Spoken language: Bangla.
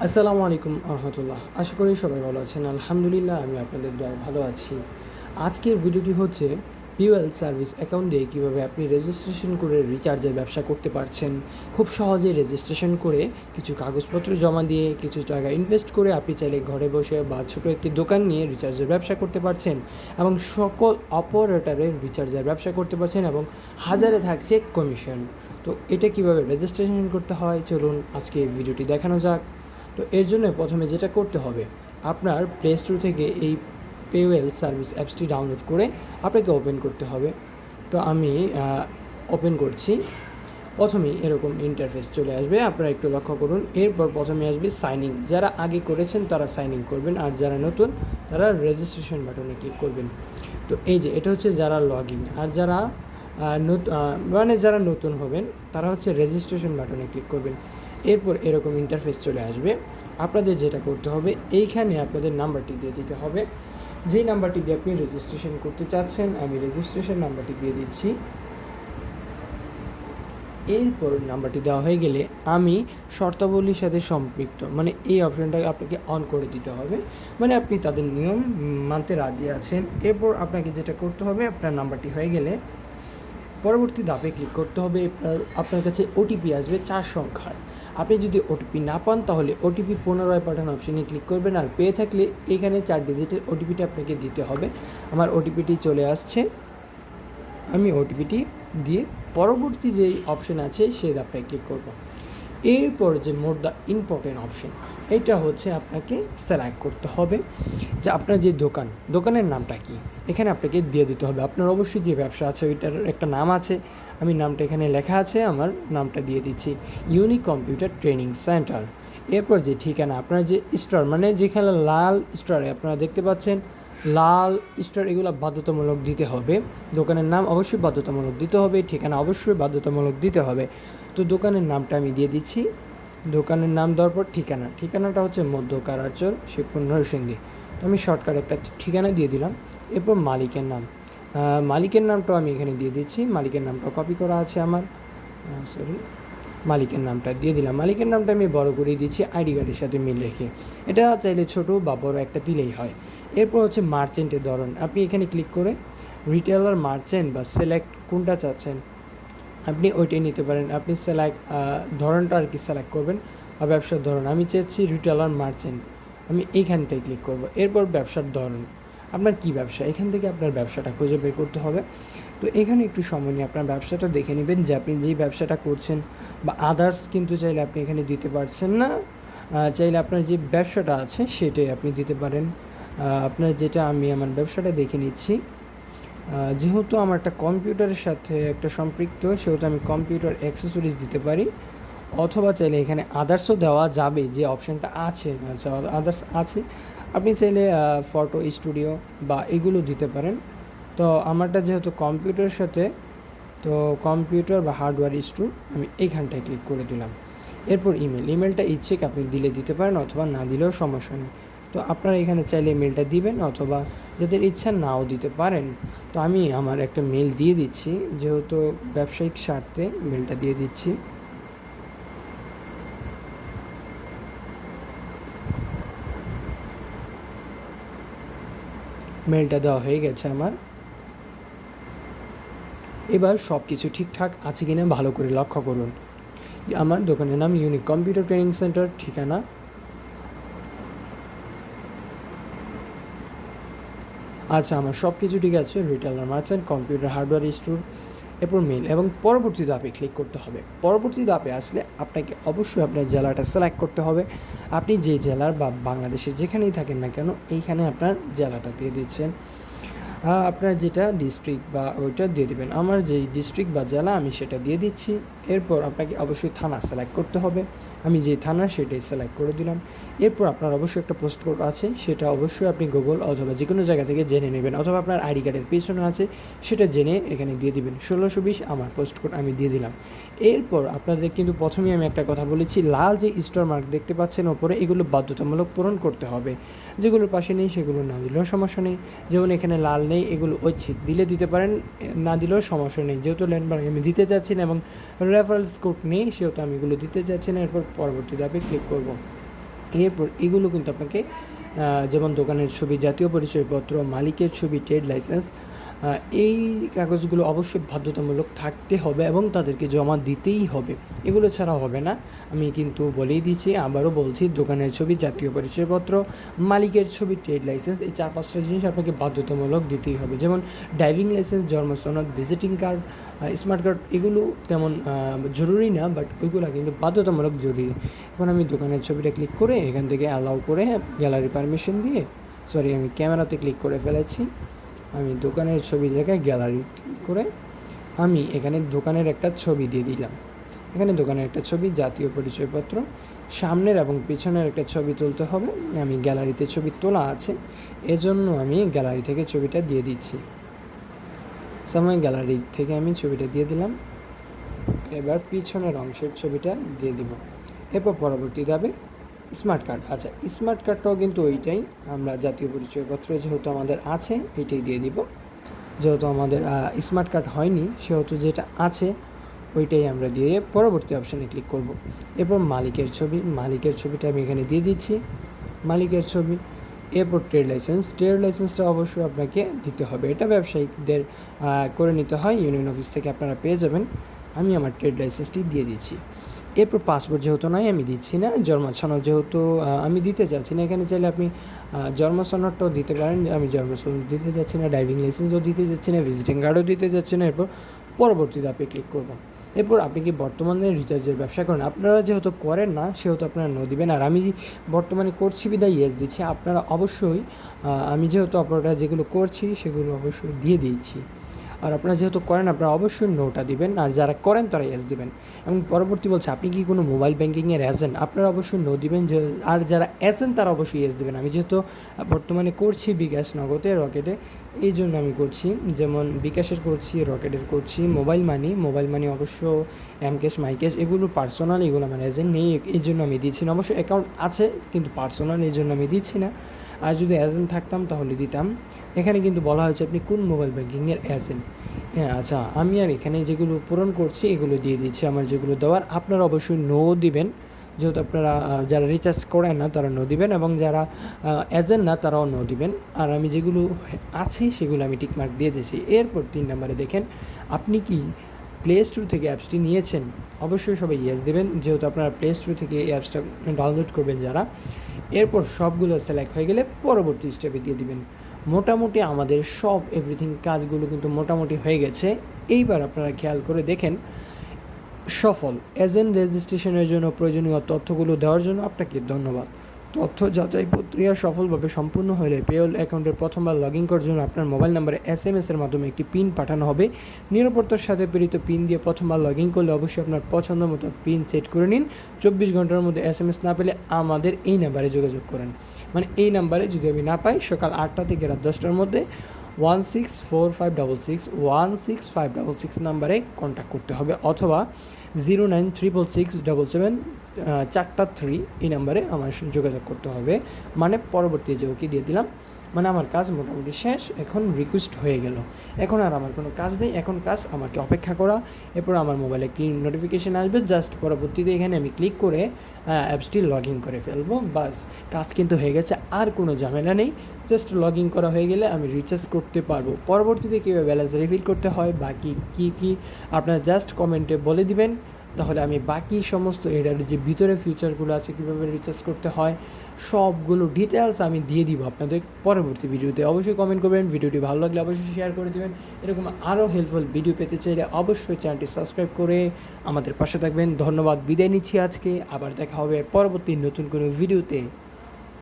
আসসালামু আলাইকুম রহমতুল্লাহ। আশা করি সবাই ভালো আছেন। আলহামদুলিল্লাহ, আমি আপনাদের দয়ায় ভালো আছি। আজকের ভিডিওটি হচ্ছে পিওএল সার্ভিস অ্যাকাউন্ট দিয়ে কীভাবে আপনি রেজিস্ট্রেশন করে রিচার্জের ব্যবসা করতে পারছেন। খুব সহজে রেজিস্ট্রেশন করে কিছু কাগজপত্র জমা দিয়ে কিছু টাকা ইনভেস্ট করে আপনি চাইলে ঘরে বসে বা ছোটো একটি দোকান নিয়ে রিচার্জের ব্যবসা করতে পারছেন এবং সকল অপারেটরের রিচার্জের ব্যবসা করতে পারছেন এবং হাজারে থাকছে কমিশন। তো এটা কীভাবে রেজিস্ট্রেশন করতে হয়, চলুন আজকে এই ভিডিওটি দেখানো যাক। তো এর জন্য প্রথমে যেটা করতে হবে, আপনার প্লে স্টোর থেকে এই পেওয়েল সার্ভিস অ্যাপসটি ডাউনলোড করে আপনাকে ওপেন করতে হবে। তো আমি ওপেন করছি। প্রথমেই এরকম ইন্টারফেস চলে আসবে, আপনারা একটু লক্ষ্য করুন। এরপর প্রথমে আসবে সাইন ইন। যারা আগে করেছেন তারা সাইন ইন করবেন, আর যারা নতুন তারা রেজিস্ট্রেশন বাটনে ক্লিক করবেন। তো এই যে এটা হচ্ছে যারা লগ ইন, আর যারা যারা নতুন হবেন তারা হচ্ছে রেজিস্ট্রেশন বাটনে ক্লিক করবেন। এরপর এরকম ইন্টারফেস চলে আসবে। আপনাদের যেটা করতে হবে, এইখানে আপনাদের নাম্বারটি দিয়ে দিতে হবে, যেই নাম্বারটি দিয়ে আপনি রেজিস্ট্রেশন করতে চাচ্ছেন। আমি রেজিস্ট্রেশন নাম্বারটি দিয়ে দিচ্ছি। এরপর নাম্বারটি দেওয়া হয়ে গেলে আমি শর্তাবলীর সাথে সম্পৃক্ত এই অপশানটাকে আপনাকে অন করে দিতে হবে, আপনি তাদের নিয়ম মানতে রাজি আছেন। এরপর আপনাকে যেটা করতে হবে, আপনার নাম্বারটি হয়ে গেলে পরবর্তী ধাপে ক্লিক করতে হবে। আপনার কাছে ওটিপি আসবে 4 সংখ্যার। আপনি যদি ওটিপি না পান তাহলে ওটিপি পুনরায় পাঠানো অপশানে ক্লিক করবেন, আর পেয়ে থাকলে এখানে 4 ডিজিটের ওটিপিটা আপনাকে দিতে হবে। আমার ওটিপিটি চলে আসছে, আমি ওটিপিটি দিয়ে পরবর্তী যেই অপশান আছে সেই ধাপটায় ক্লিক করব। এরপর যে মোর দ্য ইম্পর্টেন্ট অপশন, এটা হচ্ছে আপনাকে সিলেক্ট করতে হবে যে আপনার যে দোকানের নামটা কি এখানে আপনাকে দিয়ে দিতে হবে। আপনার অবশ্যই যে ব্যবসা আছে ওইটার একটা নাম আছে, আমি নামটা এখানে লেখা আছে, আমার নামটা দিয়ে দিচ্ছি, ইউনিক কম্পিউটার ট্রেনিং সেন্টার। এরপর যে ঠিকানা, আপনার যে স্টোর যেখানে লাল স্টোরে আপনারা দেখতে পাচ্ছেন লাল স্টোর, এগুলো বাধ্যতামূলক দিতে হবে। দোকানের নাম অবশ্যই বাধ্যতামূলক দিতে হবে, ঠিকানা অবশ্যই বাধ্যতামূলক দিতে হবে। তো দোকানের নামটা আমি দিয়ে দিচ্ছি। দোকানের নাম দেওয়ার পর ঠিকানাটা হচ্ছে মধ্য কারারচর, শিবপুর নরসিংদী। তো আমি শর্টকাট একটা ঠিকানা দিয়ে দিলাম। এরপর মালিকের নামটাও আমি এখানে দিয়ে দিচ্ছি। মালিকের নামটা কপি করা আছে আমার, মালিকের নামটা দিয়ে দিলাম। মালিকের নামটা আমি বড় করে দিচ্ছি আইডি কার্ডের সাথে মিল রেখে। এটা চাইলে ছোটো বা বড় একটা দিলেই হয়। এরপর হচ্ছে মার্চেন্টের ধরন, আপনি এখানে ক্লিক করে রিটেলার, মার্চেন্ট বা সিলেক্ট কোনটা চাচ্ছেন আপনি ওইটাই নিতে পারেন। আপনি ধরনটা আর কি সিলেক্ট করবেন, আর ব্যবসার ধরন আমি চাচ্ছি রিটেলার মার্চেন্ট, আমি এইখানটায় ক্লিক করব। এরপর ব্যবসার ধরন, আপনার কি ব্যবসা, এখান থেকে আপনার ব্যবসাটা খুঁজে বের করতে হবে। তো এখানে একটু সময় নিয়ে আপনার ব্যবসাটা দেখে নেবেন যে আপনি যেই ব্যবসাটা করছেন, বা আদার্স কিন্তু চাইলে আপনি এখানে দিতে পারছেন না। চাইলে আপনার যে ব্যবসাটা আছে সেটাই আপনি দিতে পারেন। আপনার যেটা, আমি আমার ব্যবসাটা দেখে নিচ্ছি। যেহেতু আমার একটা কম্পিউটারের সাথে একটা সম্পৃক্ত, সেহেতু আমি কম্পিউটার অ্যাক্সেসরিজ দিতে পারি, অথবা চাইলে এখানে আদার্সও দেওয়া যাবে, যে অপশানটা আছে, আচ্ছা আদার্স আছে, আপনি চাইলে ফটো স্টুডিও বা এগুলো দিতে পারেন। তো আমারটা যেহেতু কম্পিউটারের সাথে, তো কম্পিউটার বা হার্ডওয়্যার স্টোর আমি এইখানটায় ক্লিক করে দিলাম। এরপর ইমেলটা ইচ্ছে আপনি দিলে দিতে পারেন, অথবা না দিলেও সমস্যা নেই। তো আপনারা এখানে চাইলে মেলটা দিবেন, অথবা যাদের ইচ্ছা নাও দিতে পারেন। তো আমি আমার একটা মেল দিয়ে দিচ্ছি, যেহেতু ব্যবসায়িক স্বার্থে মেলটা দিয়ে দিচ্ছি। মেলটা দেওয়া হয়ে গেছে আমার। এবার সব কিছু ঠিকঠাক আছে কিনা ভালো করে লক্ষ্য করুন। আমার দোকানের নাম ইউনিক কম্পিউটার ট্রেনিং সেন্টার, ঠিকানা আচ্ছা, আমার সব কিছু ঠিক আছে, retailer merchant computer hardware store. এরপর মেল এবং পরবর্তী ধাপে ক্লিক করতে হবে। পরবর্তী ধাপে আসলে আপনাকে অবশ্যই আপনার জেলাটা সিলেক্ট করতে হবে। আপনি যে জেলার বা বাংলাদেশের যেখানেই থাকেন না কেন, এইখানে আপনার জেলাটা দিয়ে দিচ্ছেন। আপনার যেটা ডিস্ট্রিক্ট বা ওইটা দিয়ে দেবেন। আমার যেই ডিস্ট্রিক্ট বা জেলা আমি সেটা দিয়ে দিচ্ছি। এরপর আপনাকে অবশ্যই থানা সিলেক্ট করতে হবে, আমি যে থানা সেটাই সিলেক্ট করে দিলাম। এরপর আপনার অবশ্যই একটা পোস্ট কোড আছে, সেটা অবশ্যই আপনি গুগল অথবা যে কোনো জায়গা থেকে জেনে নেবেন, অথবা আপনার আইডি কার্ডের পেছনে আছে সেটা জেনে এখানে দিয়ে দিবেন। 1620 আমার পোস্ট কোড আমি দিয়ে দিলাম। এরপর আপনাদের কিন্তু প্রথমেই আমি একটা কথা বলেছি, লাল যে স্টার মার্ক দেখতে পাচ্ছেন ওপরে, এগুলো বাধ্যতামূলক পূরণ করতে হবে। যেগুলোর পাশে নেই সেগুলো না দিলেও সমস্যা নেই। যেমন এখানে লাল নেই, এগুলো ঐচ্ছিক, দিলে দিতে পারেন, না দিলেও সমস্যা নেই। যেহেতু ল্যান্ডমার্ক আমি দিতে চাচ্ছি না এবং রেফারেন্স কোড নেই, সেহেতু আমি এগুলো দিতে চাচ্ছি না। এরপর পরবর্তী ধাপে ক্লিক করব। এরপর এগুলো কিন্তু আপনাকে যেমন দোকানের ছবি, জাতীয় পরিচয়পত্র, মালিকের ছবি, ট্রেড লাইসেন্স, এই কাগজগুলো অবশ্যই বাধ্যতামূলক থাকতে হবে এবং তাদেরকে জমা দিতেই হবে। এগুলো ছাড়া হবে না। আমি কিন্তু বলেই দিচ্ছি, আবারও বলছি, দোকানের ছবি, জাতীয় পরিচয়পত্র, মালিকের ছবি, ট্রেড লাইসেন্স, এই 4-5টা জিনিস আপনাকে বাধ্যতামূলক দিতেই হবে। যেমন ড্রাইভিং লাইসেন্স, জন্ম সনদ, ভিজিটিং কার্ড, স্মার্ট কার্ড, এগুলো তেমন জরুরি না, বাট ওইগুলো কিন্তু বাধ্যতামূলক জরুরি। এখন আমি দোকানের ছবিটা ক্লিক করে এখান থেকে অ্যালাউ করে গ্যালারি পারমিশন দিয়ে, আমি ক্যামেরাতে ক্লিক করে ফেলেছি। আমি দোকানের ছবি জায়গায় গ্যালারি করে আমি এখানে দোকানের একটা ছবি দিয়ে দিলাম। এখানে দোকানের একটা ছবি, জাতীয় পরিচয়পত্র, সামনের এবং পিছনের একটা ছবি তুলতে হবে। আমি গ্যালারিতে ছবি তোলা আছে, এজন্য আমি গ্যালারি থেকে ছবিটা দিয়ে দিচ্ছি। সময় গ্যালারি থেকে আমি ছবিটা দিয়ে দিলাম। এবার পিছনের অংশের ছবিটা দিয়ে দিব। এরপর পরবর্তী ধাপে স্মার্ট কার্ড। আচ্ছা, স্মার্ট কার্ডটাও কিন্তু ওইটাই, আমরা জাতীয় পরিচয়পত্র যেহেতু আমাদের আছে এইটাই দিয়ে দিব। যেহেতু আমাদের স্মার্ট কার্ড হয়নি সেহেতু যেটা আছে ওইটাই আমরা দিয়ে পরবর্তী অপশানে ক্লিক করব। এরপর মালিকের ছবি, মালিকের ছবিটা আমি এখানে দিয়ে দিচ্ছি, মালিকের ছবি। এরপর ট্রেড লাইসেন্সটা অবশ্যই আপনাকে দিতে হবে। এটা ব্যবসায়িকদের করে নিতে হয়, ইউনিয়ন অফিস থেকে আপনারা পেয়ে যাবেন। আমি আমার ট্রেড লাইসেন্সটি দিয়ে দিচ্ছি। এরপর পাসপোর্ট যেহেতু নয় আমি দিচ্ছি না, জন্ম সনদ যেহেতু আমি দিতে চাচ্ছি না, এখানে চাইলে আপনি জন্ম সনদটাও দিতে পারেন। আমি জন্ম সনদ দিতে যাচ্ছি না, ড্রাইভিং লাইসেন্সও দিতে যাচ্ছি না, ভিজিটিং কার্ডও দিতে যাচ্ছি না। এরপর পরবর্তী ধাপে ক্লিক করব। এরপর আপনি কি বর্তমানে রিচার্জের ব্যবসা করেন? আপনারা যেহেতু করেন না সেহেতু আপনারা নো দিবেন। আর আমি বর্তমানে করছি বিদায় ইয়েস দিচ্ছি। আপনারা অবশ্যই, আমি যেহেতু আপনারা যেগুলো করছি সেগুলো অবশ্যই দিয়ে দিচ্ছি। আর আপনারা যেহেতু করেন আপনারা অবশ্যই নোটা দিবেন, আর যারা করেন তারা ইয়েস দিবেন। এবং পরবর্তী বলছে আপনি কি কোনো মোবাইল ব্যাঙ্কিংয়ের এজেন্ট? আপনারা অবশ্যই নো দিবেন, আর যারা এজেন্ট তারা অবশ্যই ইয়েস দেবেন। আমি যেহেতু বর্তমানে করছি বিকাশ, নগদে, রকেটে, এই জন্য আমি করছি। যেমন বিকাশের করছি, রকেটের করছি, মোবাইল মানি অবশ্য এমক্যাশ, মাইক্যাশ, এগুলো পার্সোনাল, এগুলো আমার এজেন্ট নেই, এই জন্য আমি দিচ্ছি না। অবশ্য অ্যাকাউন্ট আছে কিন্তু পার্সোনাল, এই জন্য আমি দিচ্ছি না। আর যদি এজেন্ট থাকতাম তাহলে দিতাম। এখানে কিন্তু বলা হয়েছে আপনি কোন মোবাইল ব্যাঙ্কিংয়ের এজেন্ট। হ্যাঁ, আচ্ছা, আমি আর এখানে যেগুলো পূরণ করছি এগুলো দিয়ে দিচ্ছি আমার যেগুলো দেওয়ার। আপনারা অবশ্যই নো দিবেন, যেহেতু আপনারা যারা রিচার্জ করেন না তারা নো দিবেন, এবং যারা এজেন্ট না তারাও নো দিবেন। আর আমি যেগুলো আছে সেগুলো আমি টিকমার্ক দিয়ে দিয়েছি। এরপর 3 নম্বরে দেখেন, আপনি কি প্লে স্টোর থেকে অ্যাপসটি নিয়েছেন? অবশ্যই সবাই ইয়েস দেবেন, যেহেতু আপনারা প্লে স্টোর থেকে এই অ্যাপসটা ডাউনলোড করবেন যারা। এরপর সবগুলো সিলেক্ট হয়ে গেলে পরবর্তী স্টেপে দিয়ে দিবেন। মোটামুটি আমাদের সব এভরিথিং কাজগুলো কিন্তু মোটামুটি হয়ে গেছে। এইবার আপনারা খেয়াল করে দেখেন, সফল এজেন্ট রেজিস্ট্রেশনের জন্য প্রয়োজনীয় তথ্যগুলো দেওয়ার জন্য আপনাকে ধন্যবাদ। তথ্য যাচাই প্রক্রিয়া সফলভাবে সম্পূর্ণ হলে পেওল অ্যাকাউন্টের প্রথমবার লগ ইন করার জন্য আপনার মোবাইল নম্বরে SMS-এর মাধ্যমে একটি পিন পাঠানো হবে। নিরাপত্তার সাথে প্রেরিত পিন দিয়ে প্রথমবার লগ ইন করলে অবশ্যই আপনার পছন্দ মতো পিন সেট করে নিন। 24 ঘন্টার মধ্যে SMS না পেলে আমাদের এই নাম্বারে যোগাযোগ করেন। মানে এই নাম্বারে যদি আমি না পাই, সকাল 8টা থেকে রাত 10টার মধ্যে 164566 নাম্বারে কন্ট্যাক্ট করতে হবে, অথবা 0936677 এই নাম্বারে আমার যোগাযোগ করতে হবে। মানে পরবর্তী যে ওকে দিয়ে দিলাম, মানে আমার কাজ মোটামুটি শেষ। এখন রিকোয়েস্ট হয়ে গেল, এখন আর আমার কোনো কাজ নেই, এখন কাজ আমাকে অপেক্ষা করা। এরপর আমার মোবাইলে একটি নোটিফিকেশান আসবে, জাস্ট পরবর্তীতে এখানে আমি ক্লিক করে অ্যাপসটি লগ ইন করে ফেলবো। বাস, কাজ কিন্তু হয়ে গেছে, আর কোনো ঝামেলা নেই। জাস্ট লগ ইন করা হয়ে গেলে আমি রিচার্জ করতে পারবো। পরবর্তীতে কীভাবে ব্যালেন্স রিফিল করতে হয়, বাকি কী আপনারা জাস্ট কমেন্টে বলে দিবেন, তাহলে আমি বাকি সমস্ত এটার যে ভিতরে ফিচারগুলো আছে কীভাবে রিচার্জ করতে হয় সবগুলো ডিটেলস আমি দিয়ে দিব আপনাদের পরবর্তী ভিডিওতে। অবশ্যই কমেন্ট করবেন, ভিডিওটি ভালো লাগলে অবশ্যই শেয়ার করে দেবেন। এরকম আরও হেল্পফুল ভিডিও পেতে চাইলে অবশ্যই চ্যানেলটি সাবস্ক্রাইব করে আমাদের পাশে থাকবেন। ধন্যবাদ, বিদায় নিচ্ছি আজকে। আবার দেখা হবে পরবর্তী নতুন কোনো ভিডিওতে।